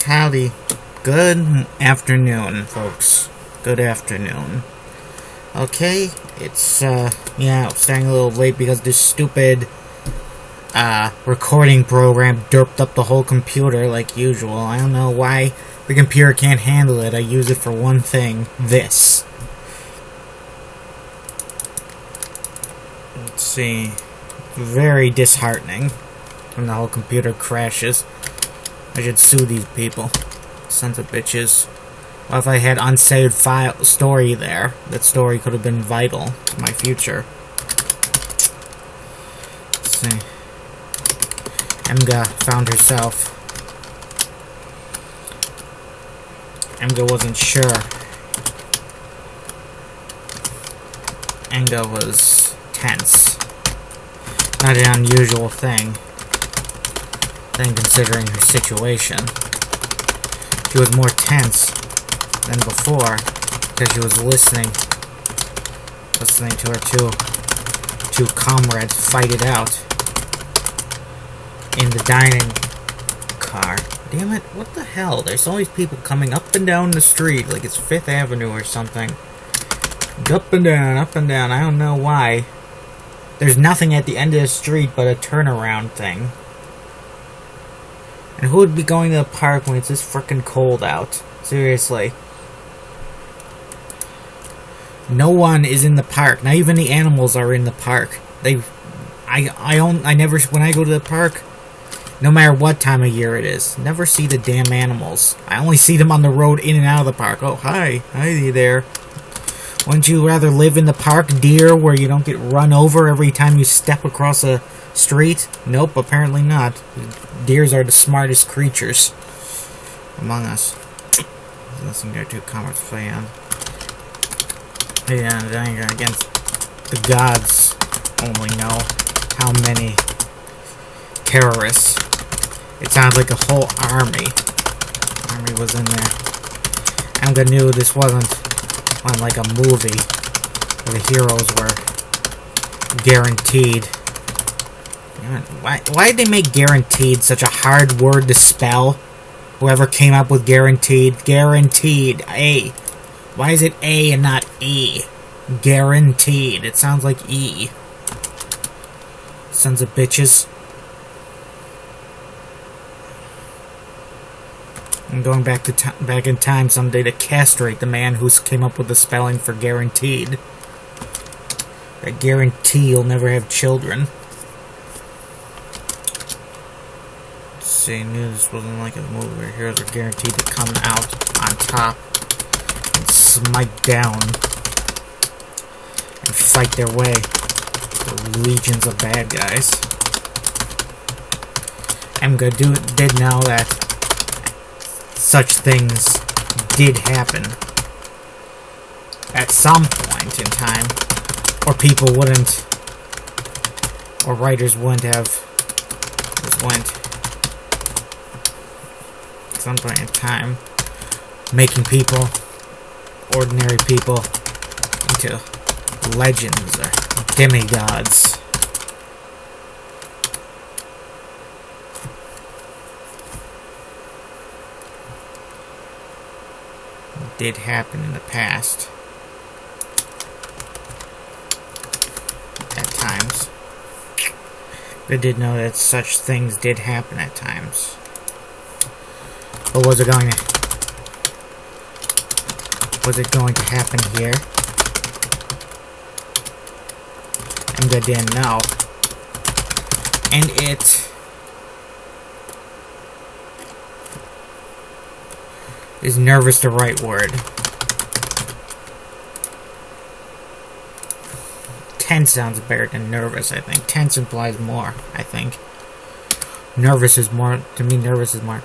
Howdy. Good afternoon, folks. Good afternoon. Okay, it's, starting a little late because this stupid, recording program derped up the whole computer like usual. I don't know why the computer can't handle it. I use it for one thing. This. Let's see. Very disheartening when the whole computer crashes. I should sue these people. Sons of bitches. What if I had unsaved story there? That story could have been vital to my future. Let's see. Emga found herself. Emga wasn't sure. Emga was tense. Not an unusual thing considering her situation. She was more tense than before because she was listening to her two comrades fight it out in the dining car. Damn it, what the hell? There's always people coming up and down the street like it's 5th Avenue or something. Up and down, I don't know why. There's nothing at the end of the street but a turnaround thing. And who would be going to the park when it's this frickin' cold out? Seriously. No one is in the park. Not even the animals are in the park. When I go to the park, no matter what time of year it is, never see the damn animals. I only see them on the road in and out of the park. Oh, hi there. Wouldn't you rather live in the park, dear, where you don't get run over every time you step across a street? Nope, apparently not. Deers are the smartest creatures among us. Listening to their two comrades play on. Against the gods only know how many terrorists. It sounds like a whole army. Army was in there. Emga knew this wasn't like a movie where the heroes were guaranteed. Why did they make guaranteed such a hard word to spell? Whoever came up with guaranteed. Guaranteed. A. Why is it A and not E? Guaranteed. It sounds like E. Sons of bitches. I'm going back in time someday to castrate the man who came up with the spelling for guaranteed. I guarantee you'll never have children. I knew this wasn't like a movie where heroes are guaranteed to come out on top and smite down and fight their way through legions of bad guys. Emga did know that such things did happen at some point in time, or people wouldn't, or writers wouldn't have some point in time making people, ordinary people, into legends or demigods. It did happen in the past at times. They did know that such things did happen at times. But was it going to happen here? Emga didn't know. And it is nervous the right word. Tense sounds better than nervous, I think. Tense implies more, I think. Nervous is more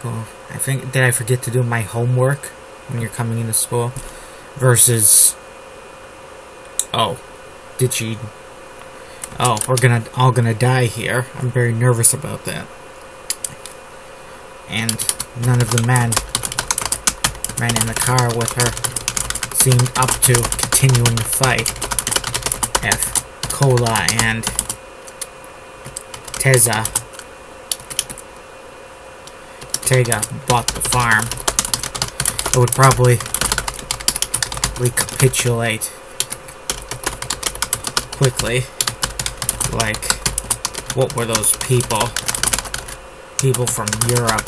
cool. I think, did I forget to do my homework when you're coming into school? Versus, we're all gonna die here. I'm very nervous about that. And none of the men in the car with her seemed up to continuing the fight. If Kola and Ortega bought the farm, it would probably recapitulate quickly. Like, what were those people? People from Europe,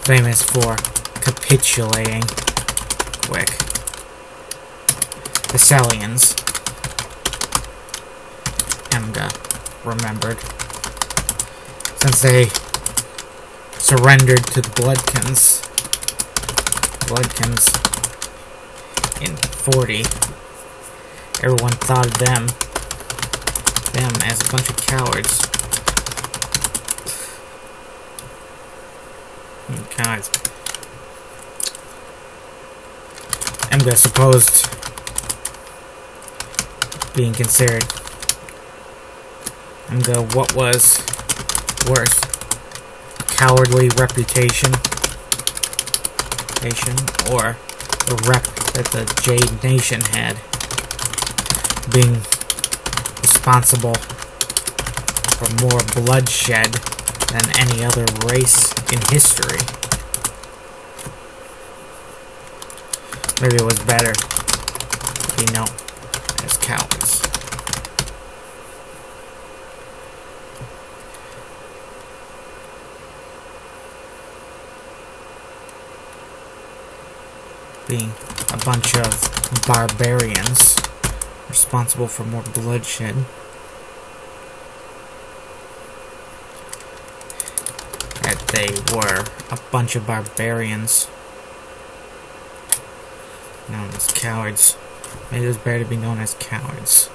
famous for capitulating quick. The Sellians. Emga remembered. Since they surrendered to the Bloodkins in 40, everyone thought of them as a bunch of cowards. Cowards. Emga supposed being considered. Emga, what was worse? Cowardly reputation, or the rep that the Jade Nation had, being responsible for more bloodshed than any other race in history. Maybe it was better to be known as cowards. Being a bunch of barbarians responsible for more bloodshed. That they were a bunch of barbarians known as cowards. Maybe it was better to be known as cowards.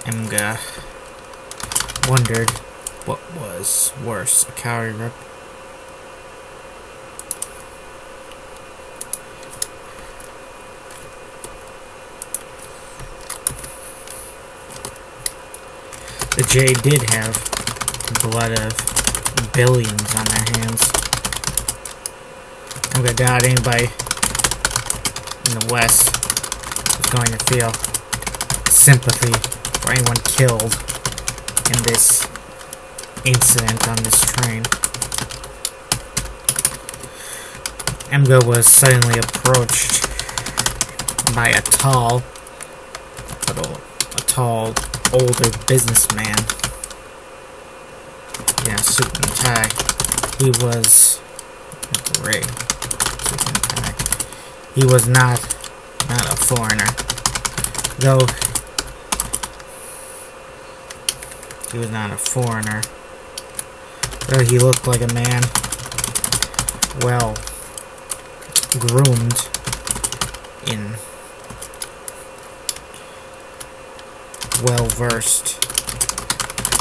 Emga wondered what was worse, a coward rep. The Jade did have blood of billions on their hands. I'm gonna doubt anybody in the West is going to feel sympathy for anyone killed in this incident on this train. Emga was suddenly approached by a tall, older businessman in a suit and tie. He was gray suit and tie. He was not a foreigner, though. He was not a foreigner, though he looked like a man well groomed in, well versed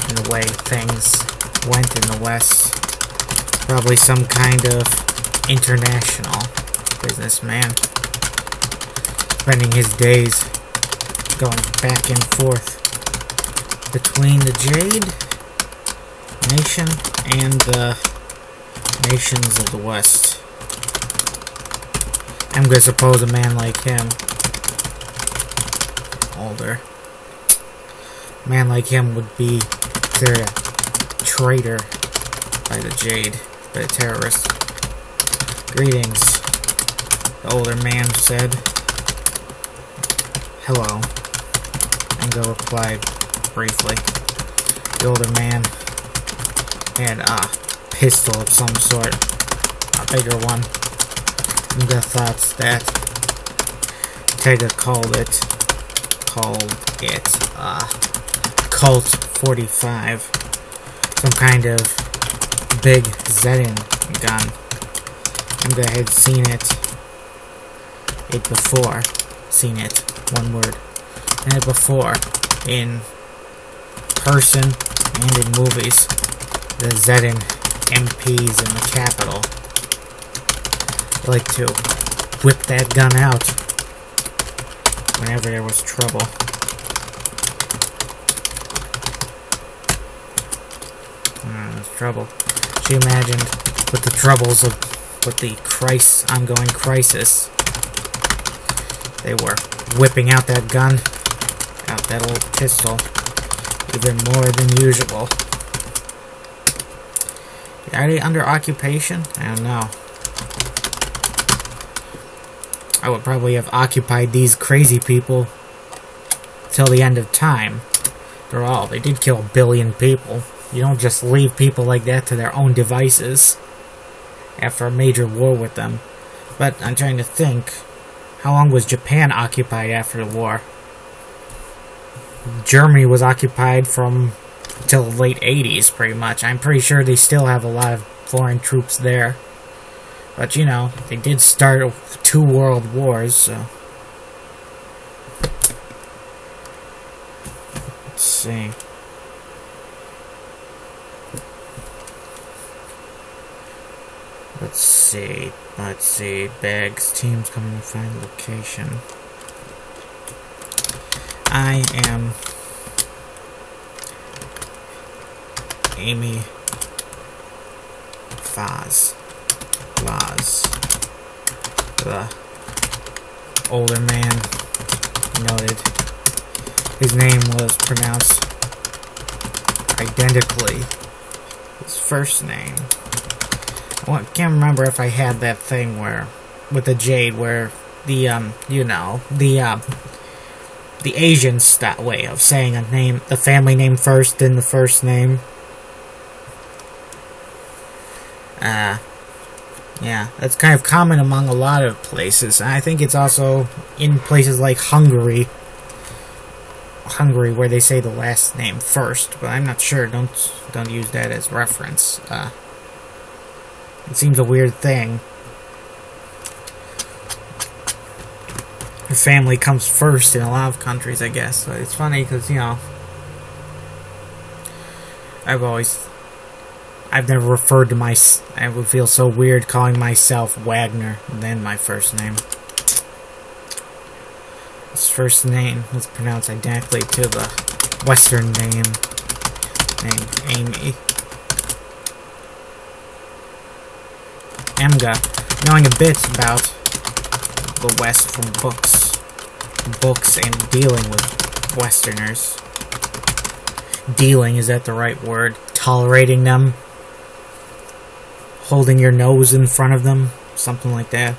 in the way things went in the West. Probably some kind of international businessman, spending his days going back and forth between the Jade Nation and the nations of the West. I'm gonna suppose a man like him, older, a man like him would be considered a traitor by the Jade, by the terrorists. Greetings, the older man said. Hello. Engo replied briefly. The older man had a pistol of some sort, a bigger one. Engo thought that Tega called it Colt 45, some kind of big Zetin gun. Engo had seen it before. Seen it, one word. And it before, in person and in movies. The Zetin MPs in the Capitol like to whip that gun out whenever there was trouble. Trouble. She imagined with the troubles of, with the ongoing crisis, They were whipping out that gun, out that old pistol, even more than usual. Are they under occupation? I don't know. I would probably have occupied these crazy people till the end of time. After all, they did kill 1 billion people. You don't just leave people like that to their own devices after a major war with them. But I'm trying to think, how long was Japan occupied after the war? Germany was occupied from till the late 80s, pretty much. I'm pretty sure they still have a lot of foreign troops there. But, you know, they did start 2 world wars, so... Let's see. Let's see. Bags, teams coming to find location. I am Amy Foz. The older man noted. His name was pronounced identically his first name. I can't remember if I had that thing where, with the Jade, where the Asian way of saying a name, the family name first, then the first name. Yeah, that's kind of common among a lot of places. And I think it's also in places like Hungary, where they say the last name first, but I'm not sure. Don't use that as reference. It seems a weird thing. Your family comes first in a lot of countries, I guess. But it's funny because, you know, I've never referred to I would feel so weird calling myself Wagner than my first name. His first name was pronounced identically to the Western name named Amy. Emga, knowing a bit about the West from books and dealing with Westerners. Dealing, is that the right word? Tolerating them? Holding your nose in front of them? Something like that.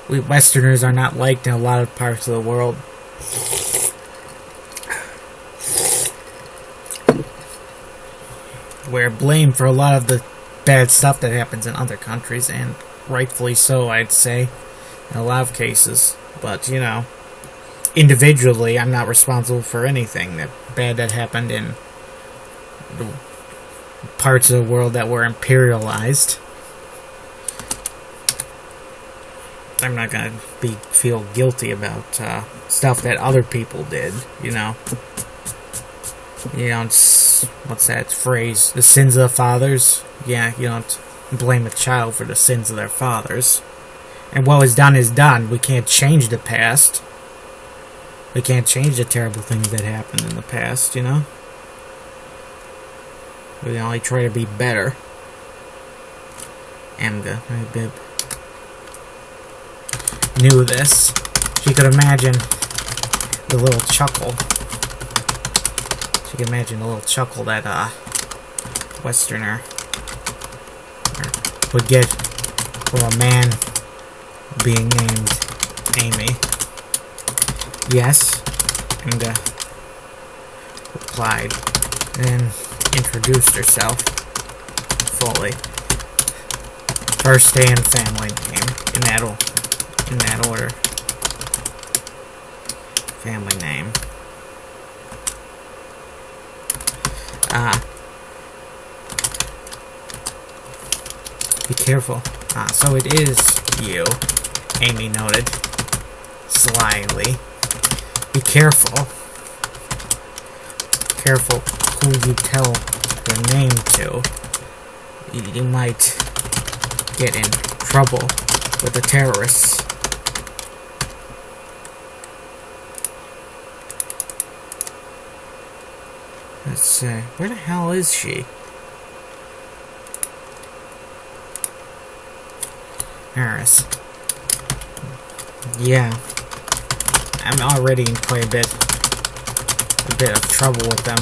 We Westerners are not liked in a lot of parts of the world. We're blamed for a lot of the bad stuff that happens in other countries, and rightfully so, I'd say, in a lot of cases. But, you know, individually, I'm not responsible for anything bad that happened in the parts of the world that were imperialized. I'm not gonna feel guilty about stuff that other people did, you know. You don't, what's that phrase? The sins of the fathers? Yeah, you don't blame a child for the sins of their fathers. And what was done is done. We can't change the past. We can't change the terrible things that happened in the past, you know? We can only try to be better. Emga, my bib, knew this. She could imagine the little chuckle. She could imagine the little chuckle that Westerner would get from a man being named Amy. Yes, Emga replied, then introduced herself fully. First and family name in that order. Family name. Be careful. So it is you, Amy noted slyly. Be careful. Careful who you tell your name to. You might get in trouble with the terrorists. Let's see. Where the hell is she? Harris. Yeah. I'm already in quite a bit of trouble with them.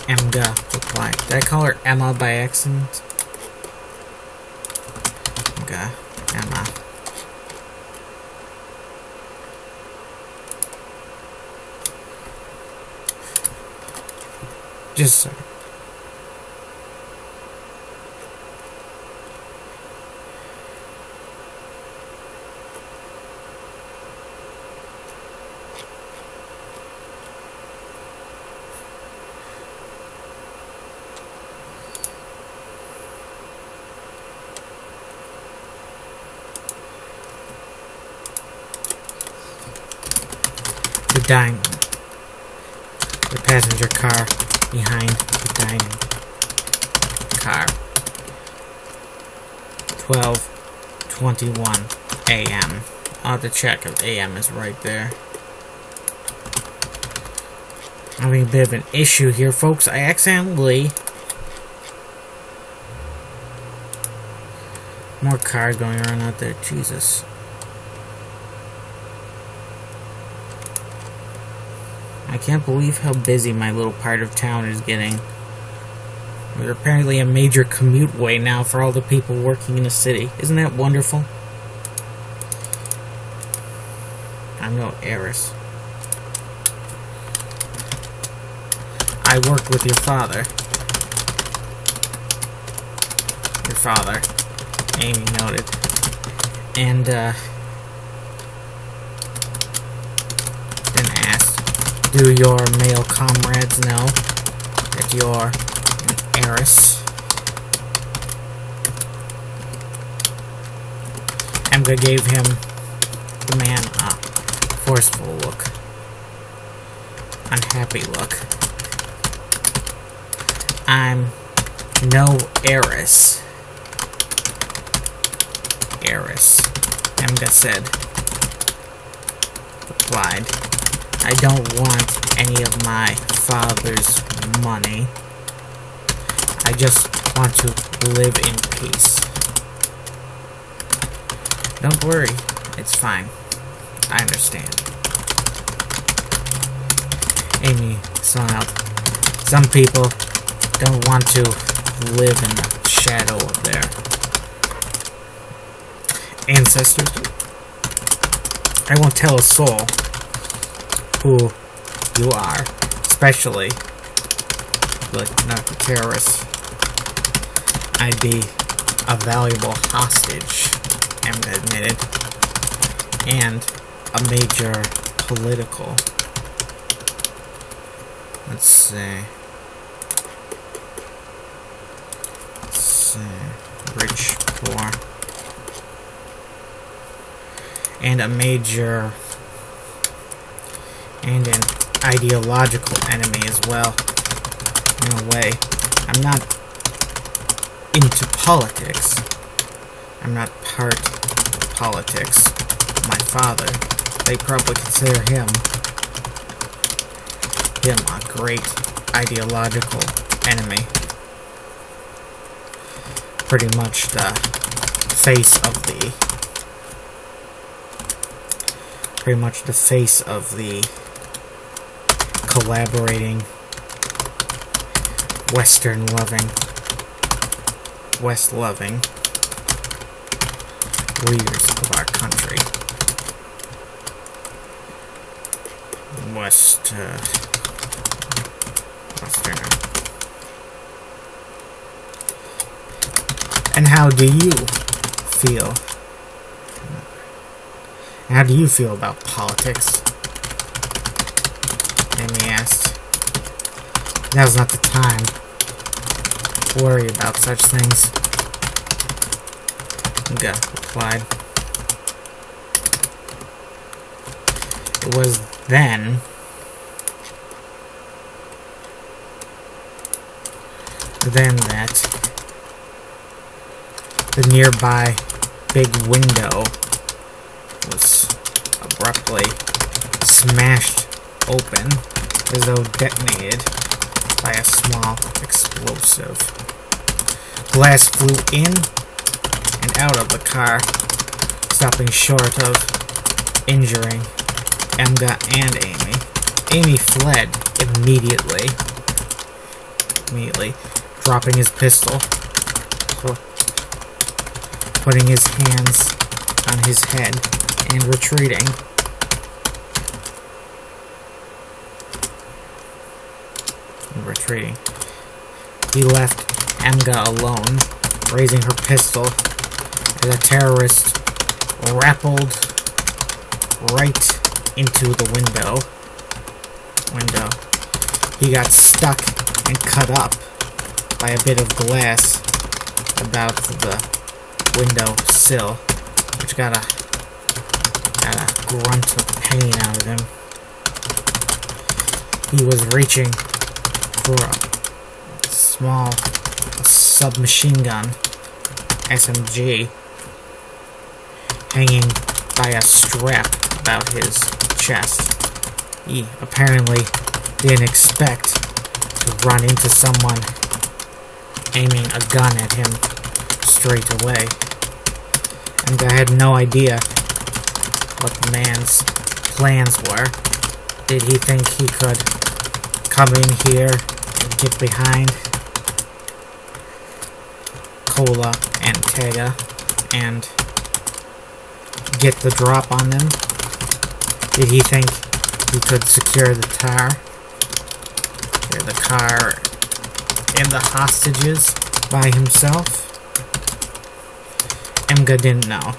Emga reply. Did I call her Emma by accident? Emga. Emma. Just so. The passenger car behind the dining car. 12:21 a.m. I'll have to check if a.m. is right there. Having a bit of an issue here, folks. I accidentally... More cars going around out there. Jesus. I can't believe how busy my little part of town is getting. We're apparently a major commute way now for all the people working in the city. Isn't that wonderful? I'm no heiress. I work with your father. Your father. Amy noted. And, then asked, do your male comrades know that you're an heiress? Emga gave him, the man, a forceful look. Unhappy look. I'm no heiress. Heiress, Emga said. Replied. I don't want any of my father's money. I just want to live in peace. Don't worry, it's fine. I understand. Amy smiled. Some people don't want to live in the shadow of their ancestors. I won't tell a soul who you are, especially like not the terrorists. I'd be a valuable hostage, Emma admitted, and a major political. Let's see, rich, poor, and a major and an ideological enemy as well. In a way, I'm not into politics. I'm not part of politics. My father, they probably consider him a great ideological enemy. Pretty much the face of the collaborating, West-loving leaders of our country. Westerner. And how do you feel? How do you feel about politics? Amy asked. Now's not the time to worry about such things. Inga replied. It was then that the nearby big window was abruptly smashed open as though detonated by a small explosive. Glass flew in and out of the car, stopping short of injuring Emga and Amy. Amy fled immediately, dropping his pistol, putting his hands on his head and retreating. He left Emga alone, raising her pistol as a terrorist rappelled right into the window. He got stuck and cut up by a bit of glass about the window sill, which got a grunt of pain out of him. He was reaching for a small submachine gun, SMG, hanging by a strap about his chest. He apparently didn't expect to run into someone aiming a gun at him straight away. And I had no idea what the man's plans were. Did he think he could come in here and get behind Cola and Tega and get the drop on them? Did he think he could secure the car and the hostages by himself? Emga didn't know,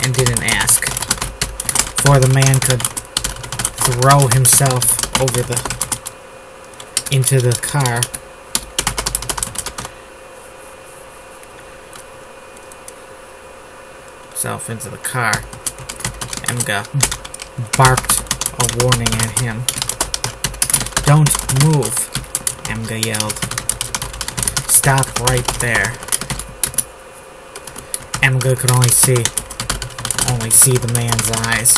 and didn't ask, for the man could throw himself into the car. Into the car. Emga barked a warning at him. "Don't move," Emga yelled. "Stop right there." Emga could only see the man's eyes,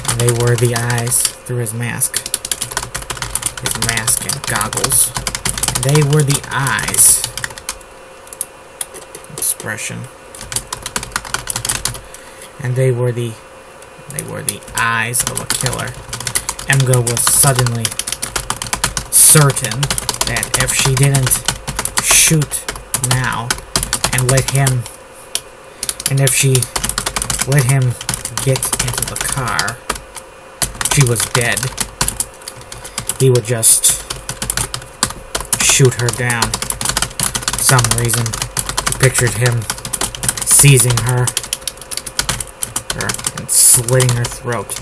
and they were the eyes through his mask and goggles. And they were the eyes. Expression. And they were the eyes of a killer. Emga was suddenly certain that if she didn't shoot now and if she let him get into the car, she was dead. He would just shoot her down. For some reason, he pictured him seizing her and slitting her throat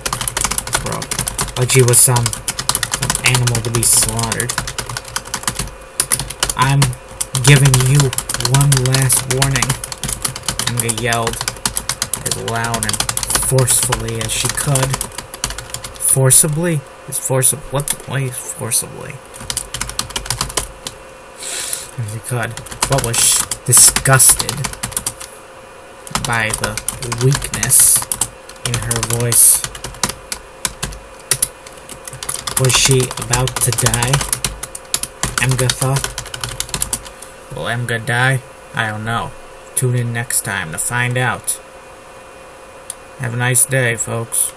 like she was some animal to be slaughtered. "I'm giving you one last warning," Emga yelled as loud and forcefully as she could. Forcibly? What is forcibly? As she could. But was disgusted by the weakness in her voice. Was she about to die? Emga thought. Will Emga die? I don't know. Tune in next time to find out. Have a nice day, folks.